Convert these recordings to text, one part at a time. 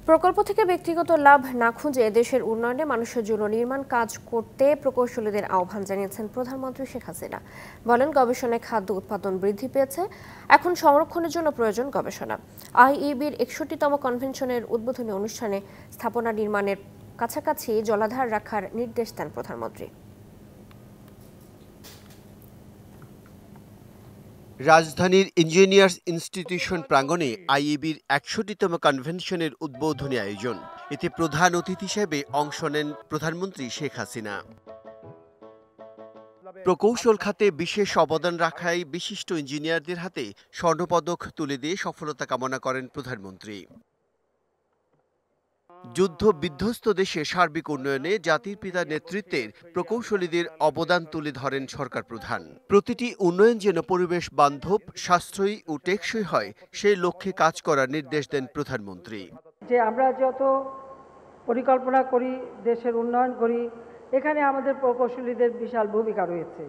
প্রকল্প থেকে ব্যক্তিগত লাভ না খুঁজে দেশের উন্নয়নে মানুষের জন্য নির্মাণ কাজ করতে প্রকৌশলীদের আহ্বান জানিয়েছেন প্রধানমন্ত্রী শেখ হাসিনা। বলেন, গবেষণায় খাদ্য উৎপাদন বৃদ্ধি পেয়েছে, এখন সংরক্ষণের জন্য প্রয়োজন গবেষণা। আইইবির ৬১তম কনভেনশনের উদ্বোধনী অনুষ্ঠানে স্থাপনা নির্মাণের কাছাকাছি জলাধার রাখার নির্দেশ দেন প্রধানমন্ত্রী। রাজধানীর ইঞ্জিনিয়ার্স ইনস্টিটিউশন প্রাঙ্গণে আইইবির ৬১তম কনভেনশনের উদ্বোধনী আয়োজন। এতে প্রধান অতিথি হিসেবে অংশ নেন প্রধানমন্ত্রী শেখ হাসিনা। প্রকৌশল খাতে বিশেষ অবদান রাখায় বিশিষ্ট ইঞ্জিনিয়ারদের হাতে স্বর্ণপদক তুলে দিয়ে সফলতা কামনা করেন প্রধানমন্ত্রী। যুদ্ধ বিধ্বস্ত দেশে সার্বিক উন্নয়নে জাতির পিতার নেতৃত্বের প্রকৌশলীদের অবদান তুলে ধরেন সরকার প্রধান। প্রতিটি উন্নয়ন যেন পরিবেশ বান্ধব, সাশ্রয়ী ও টেকসই হয়, সেই লক্ষ্যে কাজ করার নির্দেশ দেন প্রধানমন্ত্রী। যে আমরা যত পরিকল্পনা করি, দেশের উন্নয়ন করি, এখানে আমাদের প্রকৌশলীদের বিশাল ভূমিকা রয়েছে।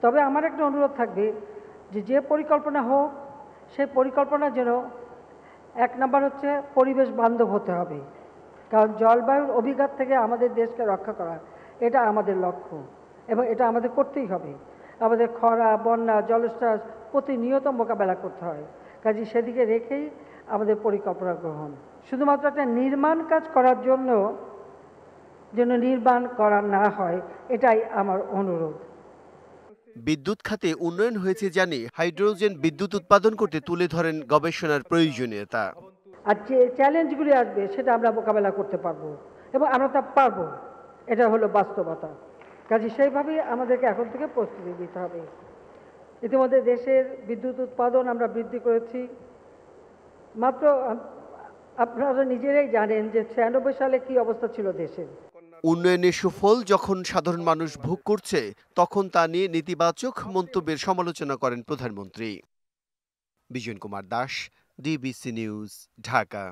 তবে আমার একটা অনুরোধ থাকবে যে পরিকল্পনা হোক, সেই পরিকল্পনা যেন এক নম্বর হচ্ছে পরিবেশ বান্ধব হতে হবে, কারণ জলবায়ুর অভিঘাত থেকে আমাদের দেশকে রক্ষা করা এটা আমাদের লক্ষ্য এবং এটা আমাদের করতেই হবে। আমাদের খরা, বন্যা, জলোচ্ছ্বাস প্রতিনিয়ত মোকাবেলা করতে হয়, কাজে সেদিকে রেখেই আমাদের পরিকল্পনা গ্রহণ। শুধুমাত্র একটা নির্মাণ কাজ করার জন্য যেন নির্মাণ করা না হয়, এটাই আমার অনুরোধ। বিদ্যুৎ খাতে উন্নয়ন হয়েছে জানিয়ে হাইড্রোজেন বিদ্যুৎ উৎপাদন করতে তুলে ধরেন গবেষণার প্রয়োজনীয়তা। আর যে চ্যালেঞ্জগুলি আসবে সেটা আমরা মোকাবেলা করতে পারবো এবং আমরা তা পারবো, এটা হলো বাস্তবতা। কাজে সেইভাবেই আমাদেরকে এখন থেকে প্রস্তুতি নিতে হবে। ইতিমধ্যে দেশের বিদ্যুৎ উৎপাদন আমরা বৃদ্ধি করেছি। মাত্র আপনারা নিজেরাই জানেন যে ৯৬ সালে কি অবস্থা ছিল দেশের। উন্নয়নের সুফল যখন সাধারণ মানুষ ভোগ করছে, তখন তা নিয়ে নেতিবাচক মন্তব্যের সমালোচনা করেন প্রধানমন্ত্রী। Bijan Kumar Das, DBC news, Dhaka.